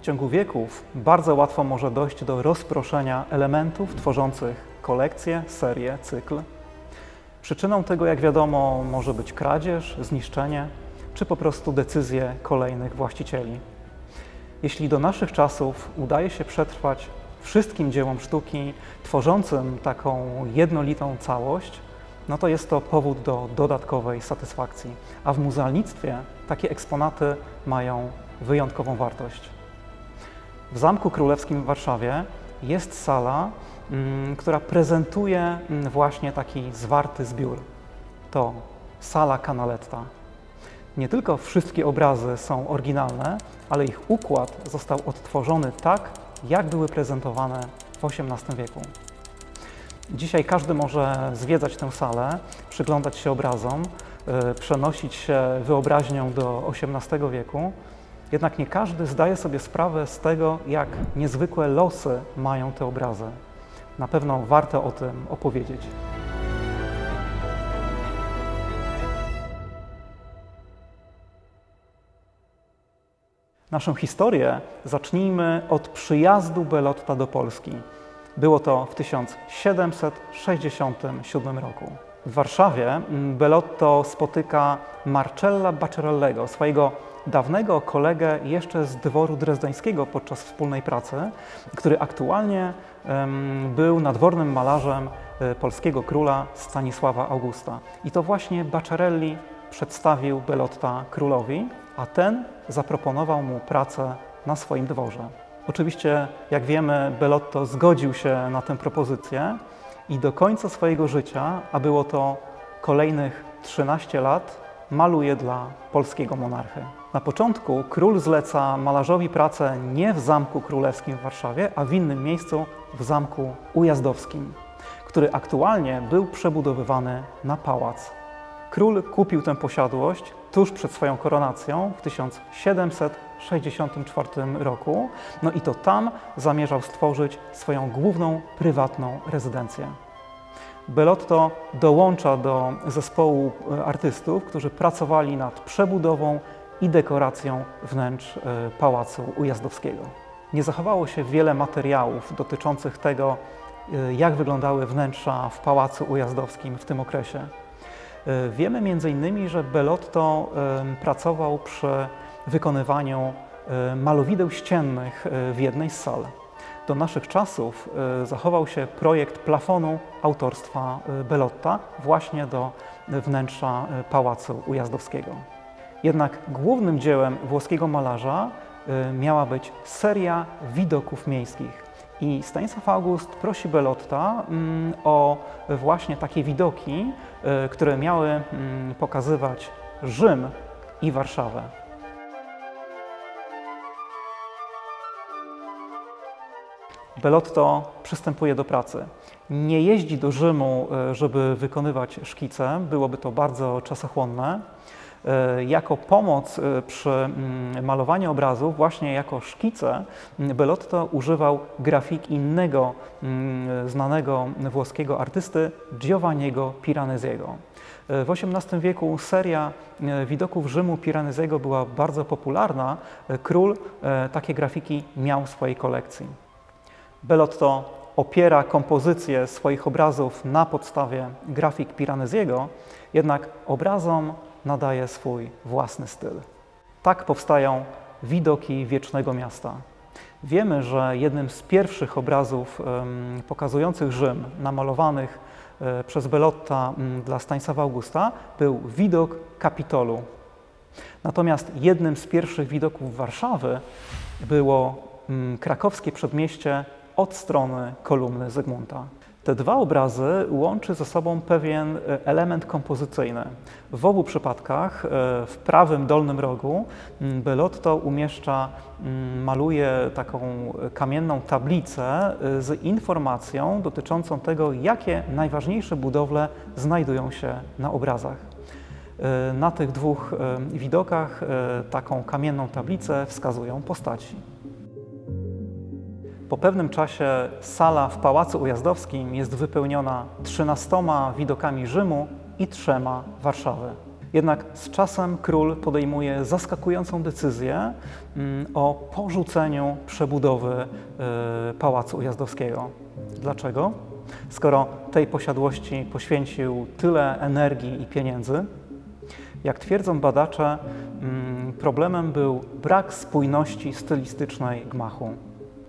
ciągu wieków bardzo łatwo może dojść do rozproszenia elementów tworzących kolekcję, serię, cykl. Przyczyną tego, jak wiadomo, może być kradzież, zniszczenie, czy po prostu decyzje kolejnych właścicieli. Jeśli do naszych czasów udaje się przetrwać wszystkim dziełom sztuki tworzącym taką jednolitą całość, no to jest to powód do dodatkowej satysfakcji. A w muzealnictwie takie eksponaty mają wyjątkową wartość. W Zamku Królewskim w Warszawie jest sala, która prezentuje właśnie taki zwarty zbiór. To sala Canaletta. Nie tylko wszystkie obrazy są oryginalne, ale ich układ został odtworzony tak, jak były prezentowane w XVIII wieku. Dzisiaj każdy może zwiedzać tę salę, przyglądać się obrazom, przenosić się wyobraźnią do XVIII wieku, jednak nie każdy zdaje sobie sprawę z tego, jak niezwykłe losy mają te obrazy. Na pewno warto o tym opowiedzieć. Naszą historię zacznijmy od przyjazdu Bellotta do Polski. Było to w 1767 roku. W Warszawie Bellotto spotyka Marcella Bacciarellego, swojego dawnego kolegę jeszcze z dworu drezdeńskiego podczas wspólnej pracy, który aktualnie był nadwornym malarzem polskiego króla Stanisława Augusta. I to właśnie Bacciarelli przedstawił Bellotta królowi, a ten zaproponował mu pracę na swoim dworze. Oczywiście, jak wiemy, Bellotto zgodził się na tę propozycję i do końca swojego życia, a było to kolejnych 13 lat, maluje dla polskiego monarchy. Na początku król zleca malarzowi pracę nie w Zamku Królewskim w Warszawie, a w innym miejscu, w Zamku Ujazdowskim, który aktualnie był przebudowywany na pałac. Król kupił tę posiadłość tuż przed swoją koronacją w 1764 roku, no i to tam zamierzał stworzyć swoją główną, prywatną rezydencję. Bellotto dołącza do zespołu artystów, którzy pracowali nad przebudową i dekoracją wnętrz Pałacu Ujazdowskiego. Nie zachowało się wiele materiałów dotyczących tego, jak wyglądały wnętrza w Pałacu Ujazdowskim w tym okresie. Wiemy m.in., że Bellotto pracował przy wykonywaniu malowideł ściennych w jednej z sal. Do naszych czasów zachował się projekt plafonu autorstwa Bellotta właśnie do wnętrza Pałacu Ujazdowskiego. Jednak głównym dziełem włoskiego malarza miała być seria widoków miejskich. I Stanisław August prosi Bellotta o właśnie takie widoki, które miały pokazywać Rzym i Warszawę. Bellotto przystępuje do pracy. Nie jeździ do Rzymu, żeby wykonywać szkice, byłoby to bardzo czasochłonne. Jako pomoc przy malowaniu obrazów, właśnie jako szkice, Bellotto używał grafik innego znanego włoskiego artysty Giovanniego Piranesiego. W XVIII wieku seria widoków Rzymu Piranesiego była bardzo popularna. Król takie grafiki miał w swojej kolekcji. Bellotto opiera kompozycję swoich obrazów na podstawie grafik Piranesiego, jednak obrazom nadaje swój własny styl. Tak powstają widoki wiecznego miasta. Wiemy, że jednym z pierwszych obrazów pokazujących Rzym, namalowanych przez Bellotta dla Stanisława Augusta, był widok Kapitolu. Natomiast jednym z pierwszych widoków Warszawy było krakowskie przedmieście od strony kolumny Zygmunta. Te dwa obrazy łączy ze sobą pewien element kompozycyjny. W obu przypadkach w prawym dolnym rogu Bellotto maluje taką kamienną tablicę z informacją dotyczącą tego, jakie najważniejsze budowle znajdują się na obrazach. Na tych dwóch widokach taką kamienną tablicę wskazują postaci. Po pewnym czasie sala w Pałacu Ujazdowskim jest wypełniona 13 widokami Rzymu i 3 Warszawy. Jednak z czasem król podejmuje zaskakującą decyzję o porzuceniu przebudowy Pałacu Ujazdowskiego. Dlaczego? Skoro tej posiadłości poświęcił tyle energii i pieniędzy, jak twierdzą badacze, problemem był brak spójności stylistycznej gmachu.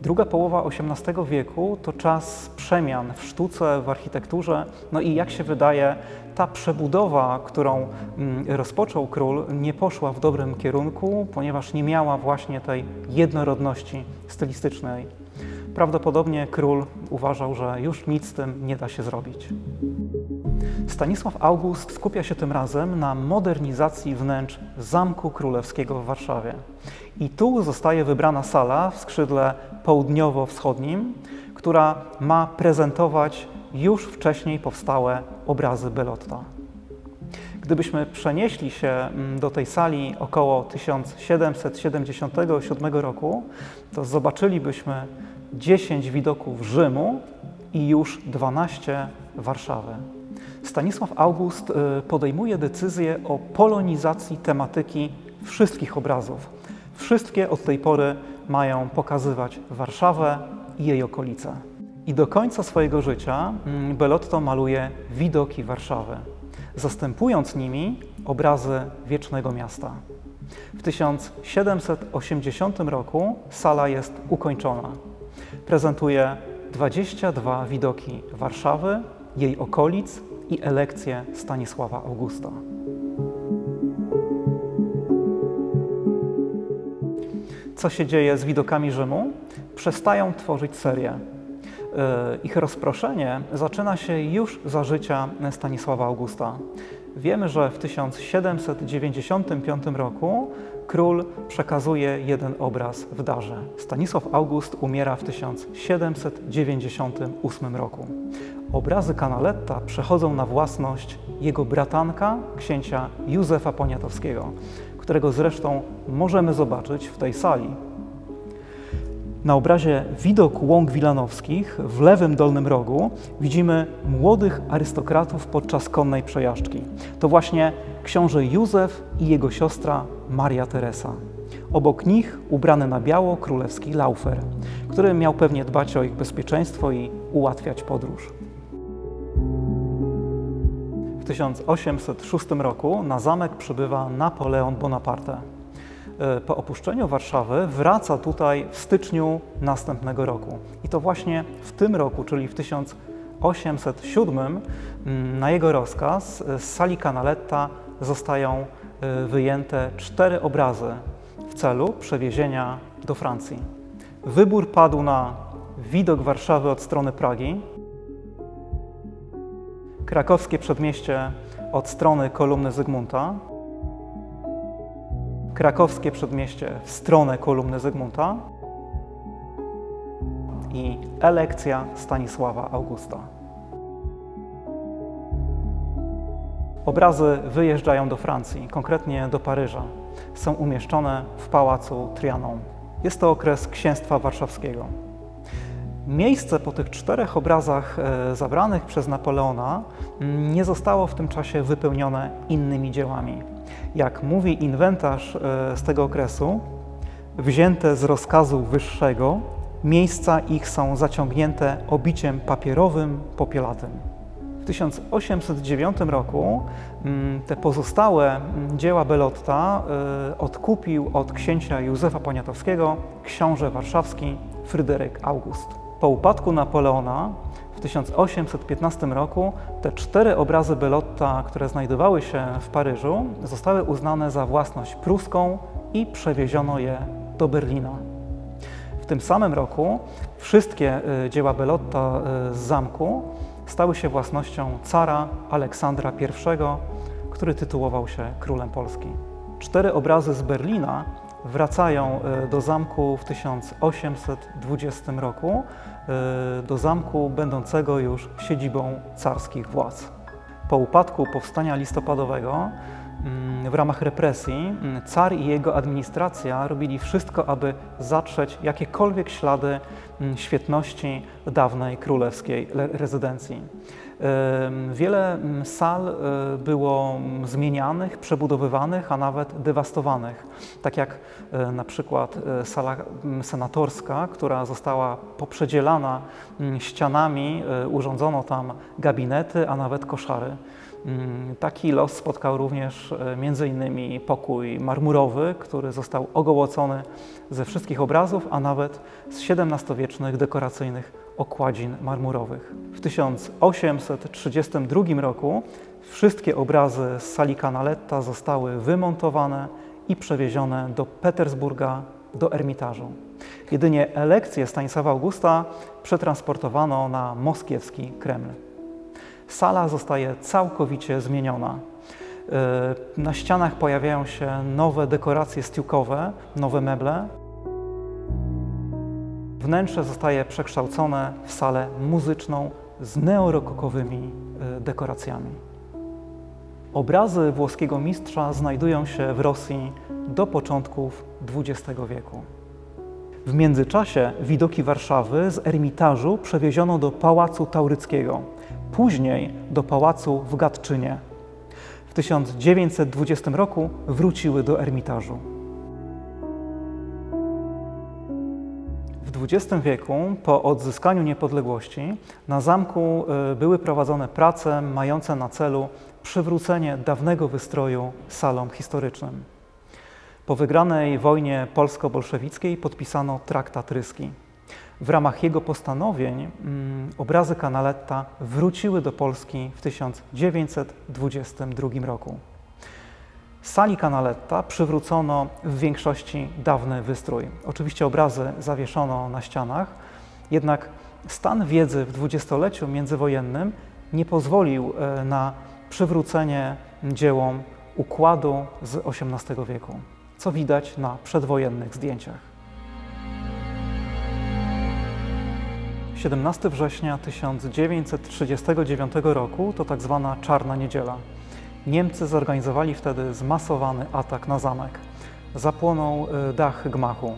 Druga połowa XVIII wieku to czas przemian w sztuce, w architekturze, no i jak się wydaje, ta przebudowa, którą rozpoczął król, nie poszła w dobrym kierunku, ponieważ nie miała właśnie tej jednorodności stylistycznej. Prawdopodobnie król uważał, że już nic z tym nie da się zrobić. Stanisław August skupia się tym razem na modernizacji wnętrz Zamku Królewskiego w Warszawie. I tu zostaje wybrana sala w skrzydle południowo-wschodnim, która ma prezentować już wcześniej powstałe obrazy Belotta. Gdybyśmy przenieśli się do tej sali około 1777 roku, to zobaczylibyśmy 10 widoków Rzymu i już 12 Warszawy. Stanisław August podejmuje decyzję o polonizacji tematyki wszystkich obrazów. Wszystkie od tej pory mają pokazywać Warszawę i jej okolice. I do końca swojego życia Bellotto maluje widoki Warszawy, zastępując nimi obrazy Wiecznego Miasta. W 1780 roku sala jest ukończona. Prezentuje 22 widoki Warszawy, jej okolic i elekcje Stanisława Augusta. Co się dzieje z widokami Rzymu? Przestają tworzyć serię. Ich rozproszenie zaczyna się już za życia Stanisława Augusta. Wiemy, że w 1795 roku król przekazuje jeden obraz w darze. Stanisław August umiera w 1798 roku. Obrazy Canaletta przechodzą na własność jego bratanka, księcia Józefa Poniatowskiego, którego zresztą możemy zobaczyć w tej sali. Na obrazie Widok Łąk Wilanowskich w lewym dolnym rogu widzimy młodych arystokratów podczas konnej przejażdżki. To właśnie książę Józef i jego siostra Maria Teresa. Obok nich ubrany na biało królewski Laufer, który miał pewnie dbać o ich bezpieczeństwo i ułatwiać podróż. W 1806 roku na zamek przybywa Napoleon Bonaparte. Po opuszczeniu Warszawy wraca tutaj w styczniu następnego roku. I to właśnie w tym roku, czyli w 1807, na jego rozkaz z sali Canaletta zostają wyjęte 4 obrazy w celu przewiezienia do Francji. Wybór padł na widok Warszawy od strony Pragi, krakowskie przedmieście od strony kolumny Zygmunta, krakowskie przedmieście w stronę kolumny Zygmunta i elekcja Stanisława Augusta. Obrazy wyjeżdżają do Francji, konkretnie do Paryża. Są umieszczone w pałacu Trianon. Jest to okres księstwa warszawskiego. Miejsce po tych 4 obrazach zabranych przez Napoleona nie zostało w tym czasie wypełnione innymi dziełami. Jak mówi inwentarz z tego okresu, wzięte z rozkazu wyższego, miejsca ich są zaciągnięte obiciem papierowym, popielatym. W 1809 roku te pozostałe dzieła Bellotta odkupił od księcia Józefa Poniatowskiego książę warszawski Fryderyk August. Po upadku Napoleona w 1815 roku te 4 obrazy Bellotta, które znajdowały się w Paryżu, zostały uznane za własność pruską i przewieziono je do Berlina. W tym samym roku wszystkie dzieła Bellotta z zamku stały się własnością cara Aleksandra I, który tytułował się królem Polski. 4 obrazy z Berlina wracają do zamku w 1820 roku, do zamku będącego już siedzibą carskich władz. Po upadku powstania listopadowego w ramach represji car i jego administracja robili wszystko, aby zatrzeć jakiekolwiek ślady świetności dawnej królewskiej rezydencji. Wiele sal było zmienianych, przebudowywanych, a nawet dewastowanych. Tak jak na przykład sala senatorska, która została poprzedzielana ścianami, urządzono tam gabinety, a nawet koszary. Taki los spotkał również m.in. pokój marmurowy, który został ogołocony ze wszystkich obrazów, a nawet z XVII-wiecznych dekoracyjnych okładzin marmurowych. W 1832 roku wszystkie obrazy z sali Canaletta zostały wymontowane i przewiezione do Petersburga, do Ermitażu. Jedynie elekcje Stanisława Augusta przetransportowano na moskiewski Kreml. Sala zostaje całkowicie zmieniona. Na ścianach pojawiają się nowe dekoracje stiukowe, nowe meble. Wnętrze zostaje przekształcone w salę muzyczną z neorokokowymi dekoracjami. Obrazy włoskiego mistrza znajdują się w Rosji do początków XX wieku. W międzyczasie widoki Warszawy z Ermitażu przewieziono do Pałacu Tauryckiego, później do pałacu w Gatczynie. W 1920 roku wróciły do Ermitażu. W XX wieku, po odzyskaniu niepodległości, na zamku były prowadzone prace mające na celu przywrócenie dawnego wystroju salom historycznym. Po wygranej wojnie polsko-bolszewickiej podpisano traktat ryski. W ramach jego postanowień obrazy Canaletta wróciły do Polski w 1922 roku. Z sali Canaletta przywrócono w większości dawny wystrój. Oczywiście obrazy zawieszono na ścianach, jednak stan wiedzy w dwudziestoleciu międzywojennym nie pozwolił na przywrócenie dziełom układu z XVIII wieku, co widać na przedwojennych zdjęciach. 17 września 1939 roku to tak zwana Czarna Niedziela. Niemcy zorganizowali wtedy zmasowany atak na zamek. Zapłonął dach gmachu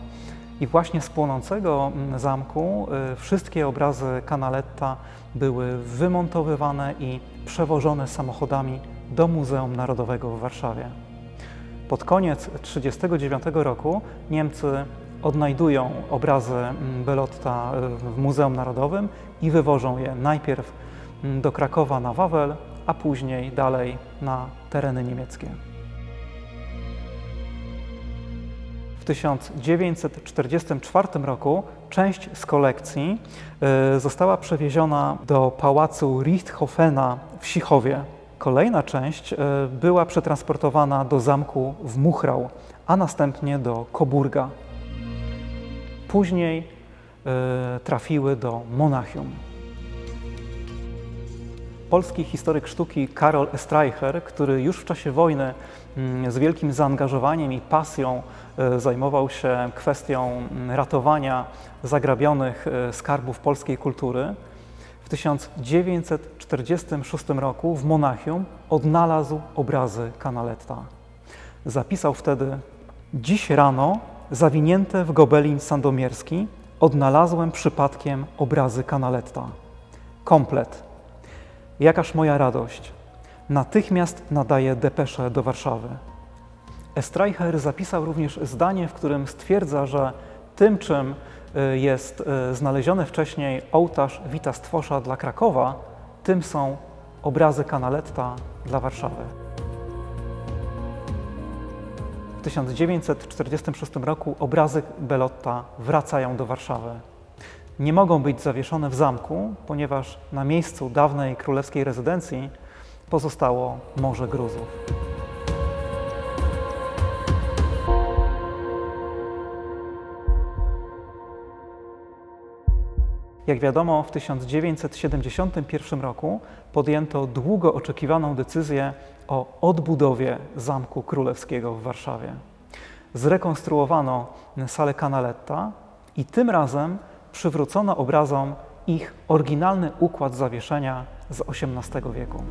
i właśnie z płonącego zamku wszystkie obrazy Canaletta były wymontowywane i przewożone samochodami do Muzeum Narodowego w Warszawie. Pod koniec 1939 roku Niemcy odnajdują obrazy Belotta w Muzeum Narodowym i wywożą je najpierw do Krakowa na Wawel, a później dalej na tereny niemieckie. W 1944 roku część z kolekcji została przewieziona do pałacu Richthofena w Sichowie. Kolejna część była przetransportowana do zamku w Muchrał, a następnie do Coburga. Później trafiły do Monachium. Polski historyk sztuki Karol Estreicher, który już w czasie wojny z wielkim zaangażowaniem i pasją zajmował się kwestią ratowania zagrabionych skarbów polskiej kultury, w 1946 roku w Monachium odnalazł obrazy Canaletta. Zapisał wtedy: dziś rano, zawinięte w gobelin sandomierski, odnalazłem przypadkiem obrazy Canaletta. Komplet. Jakaż moja radość. Natychmiast nadaję depeszę do Warszawy. Estreicher zapisał również zdanie, w którym stwierdza, że tym, czym jest znaleziony wcześniej ołtarz Wita Stwosza dla Krakowa, tym są obrazy Canaletta dla Warszawy. W 1946 roku obrazy Belotta wracają do Warszawy. Nie mogą być zawieszone w zamku, ponieważ na miejscu dawnej królewskiej rezydencji pozostało morze gruzów. Jak wiadomo, w 1971 roku podjęto długo oczekiwaną decyzję o odbudowie Zamku Królewskiego w Warszawie. Zrekonstruowano salę Canaletta i tym razem przywrócono obrazom ich oryginalny układ zawieszenia z XVIII wieku.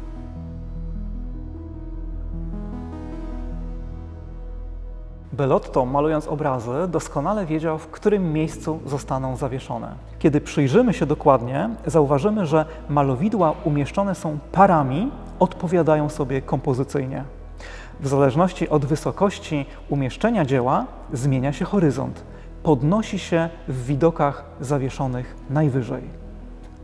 Bellotto, malując obrazy, doskonale wiedział, w którym miejscu zostaną zawieszone. Kiedy przyjrzymy się dokładnie, zauważymy, że malowidła umieszczone są parami, odpowiadają sobie kompozycyjnie. W zależności od wysokości umieszczenia dzieła zmienia się horyzont, podnosi się w widokach zawieszonych najwyżej.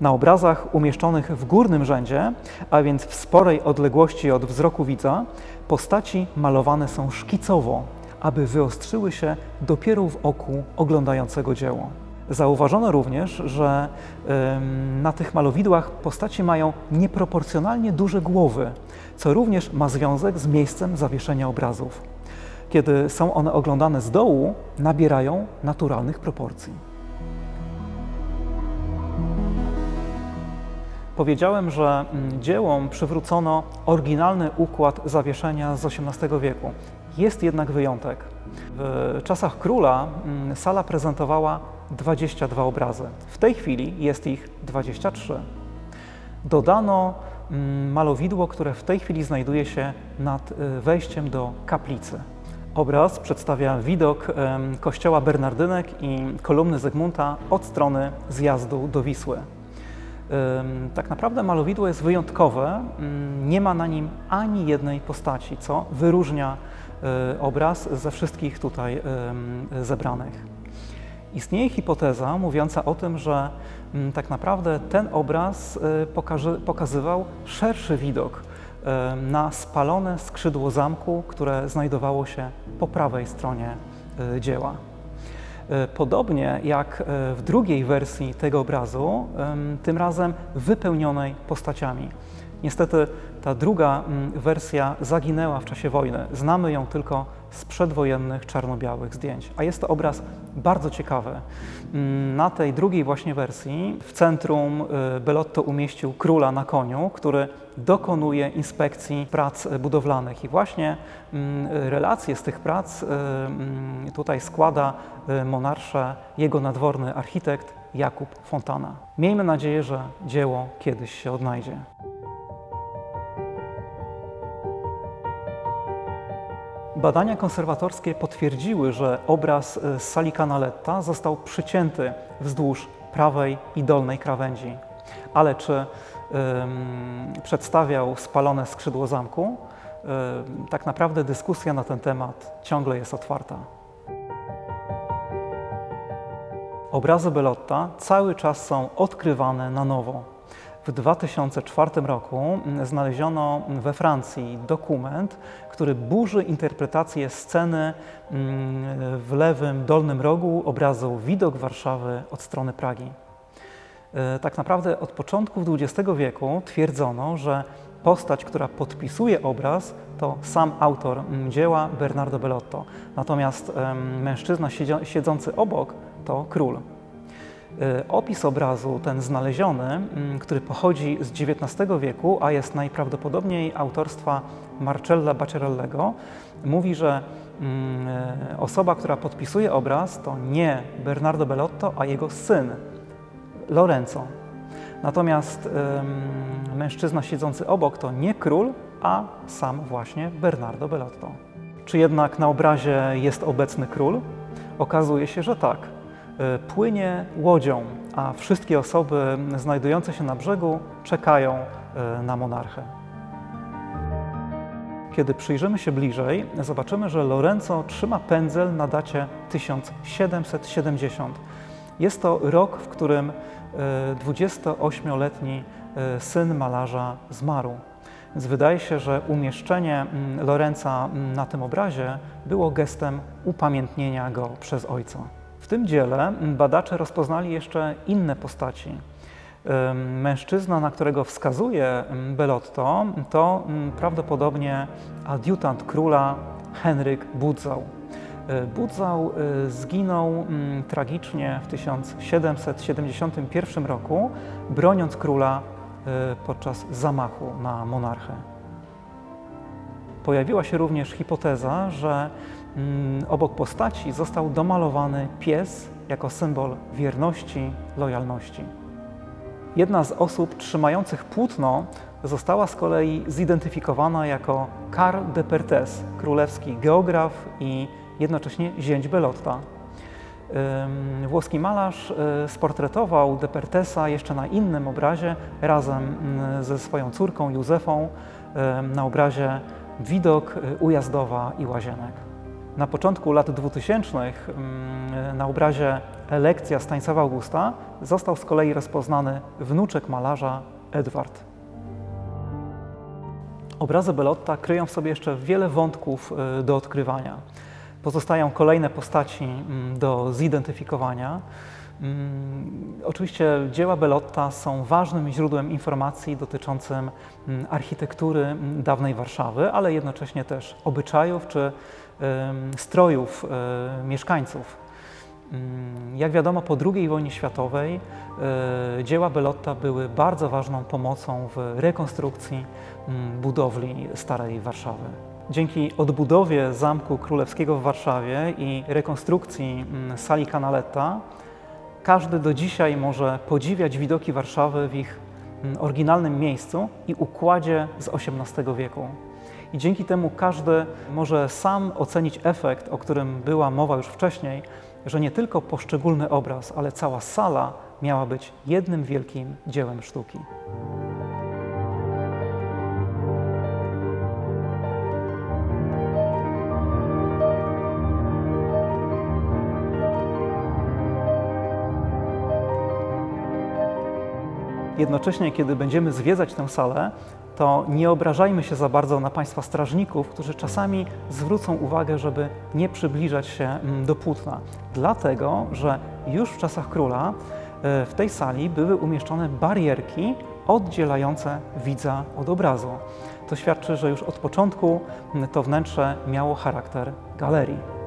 Na obrazach umieszczonych w górnym rzędzie, a więc w sporej odległości od wzroku widza, postaci malowane są szkicowo, aby wyostrzyły się dopiero w oku oglądającego dzieło. Zauważono również, że na tych malowidłach postaci mają nieproporcjonalnie duże głowy, co również ma związek z miejscem zawieszenia obrazów. Kiedy są one oglądane z dołu, nabierają naturalnych proporcji. Powiedziałem, że dziełom przywrócono oryginalny układ zawieszenia z XVIII wieku. Jest jednak wyjątek. W czasach króla sala prezentowała 22 obrazy. W tej chwili jest ich 23. Dodano malowidło, które w tej chwili znajduje się nad wejściem do kaplicy. Obraz przedstawia widok kościoła Bernardynek i kolumny Zygmunta od strony zjazdu do Wisły. Tak naprawdę malowidło jest wyjątkowe, nie ma na nim ani jednej postaci, co wyróżnia obraz ze wszystkich tutaj zebranych. Istnieje hipoteza mówiąca o tym, że tak naprawdę ten obraz pokazywał szerszy widok na spalone skrzydło zamku, które znajdowało się po prawej stronie dzieła. Podobnie jak w drugiej wersji tego obrazu, tym razem wypełnionej postaciami. Niestety ta druga wersja zaginęła w czasie wojny. Znamy ją tylko z przedwojennych czarno-białych zdjęć. A jest to obraz bardzo ciekawy. Na tej drugiej właśnie wersji w centrum Bellotto umieścił króla na koniu, który dokonuje inspekcji prac budowlanych. I właśnie relacje z tych prac tutaj składa monarsze jego nadworny architekt Jakub Fontana. Miejmy nadzieję, że dzieło kiedyś się odnajdzie. Badania konserwatorskie potwierdziły, że obraz z sali Canaletta został przycięty wzdłuż prawej i dolnej krawędzi. Ale czy przedstawiał spalone skrzydło zamku? Tak naprawdę dyskusja na ten temat ciągle jest otwarta. Obrazy Bellotta cały czas są odkrywane na nowo. W 2004 roku znaleziono we Francji dokument, który burzy interpretację sceny w lewym dolnym rogu obrazu Widok Warszawy od strony Pragi. Tak naprawdę od początku XX wieku twierdzono, że postać, która podpisuje obraz, to sam autor dzieła Bernardo Bellotto, natomiast mężczyzna siedzący obok to król. Opis obrazu, ten znaleziony, który pochodzi z XIX wieku, a jest najprawdopodobniej autorstwa Marcella Bacciarellego, mówi, że osoba, która podpisuje obraz, to nie Bernardo Bellotto, a jego syn Lorenzo. Natomiast mężczyzna siedzący obok to nie król, a sam właśnie Bernardo Bellotto. Czy jednak na obrazie jest obecny król? Okazuje się, że tak. Płynie łodzią, a wszystkie osoby znajdujące się na brzegu czekają na monarchę. Kiedy przyjrzymy się bliżej, zobaczymy, że Lorenzo trzyma pędzel na dacie 1770. Jest to rok, w którym 28-letni syn malarza zmarł. Więc wydaje się, że umieszczenie Lorenza na tym obrazie było gestem upamiętnienia go przez ojca. W tym dziele badacze rozpoznali jeszcze inne postaci. Mężczyzna, na którego wskazuje Bellotto, to prawdopodobnie adiutant króla Henryk Budzał. Budzał zginął tragicznie w 1771 roku, broniąc króla podczas zamachu na monarchę. Pojawiła się również hipoteza, że obok postaci został domalowany pies jako symbol wierności, lojalności. Jedna z osób trzymających płótno została z kolei zidentyfikowana jako Karl de Perthes, królewski geograf i jednocześnie zięć Bellotta. Włoski malarz sportretował de Pertesa jeszcze na innym obrazie razem ze swoją córką Józefą na obrazie Widok Ujazdowa i Łazienek. Na początku lat 2000 na obrazie Elekcja Stanisława Augusta został z kolei rozpoznany wnuczek malarza Edward. Obrazy Bellotta kryją w sobie jeszcze wiele wątków do odkrywania. Pozostają kolejne postaci do zidentyfikowania. Oczywiście dzieła Bellotta są ważnym źródłem informacji dotyczącym architektury dawnej Warszawy, ale jednocześnie też obyczajów czy strojów mieszkańców. Jak wiadomo, po II wojnie światowej dzieła Bellotta były bardzo ważną pomocą w rekonstrukcji budowli Starej Warszawy. Dzięki odbudowie Zamku Królewskiego w Warszawie i rekonstrukcji sali Canaletta każdy do dzisiaj może podziwiać widoki Warszawy w ich oryginalnym miejscu i układzie z XVIII wieku. I dzięki temu każdy może sam ocenić efekt, o którym była mowa już wcześniej, że nie tylko poszczególny obraz, ale cała sala miała być jednym wielkim dziełem sztuki. Jednocześnie, kiedy będziemy zwiedzać tę salę, to nie obrażajmy się za bardzo na Państwa strażników, którzy czasami zwrócą uwagę, żeby nie przybliżać się do płótna. Dlatego, że już w czasach króla w tej sali były umieszczone barierki oddzielające widza od obrazu. To świadczy, że już od początku to wnętrze miało charakter galerii.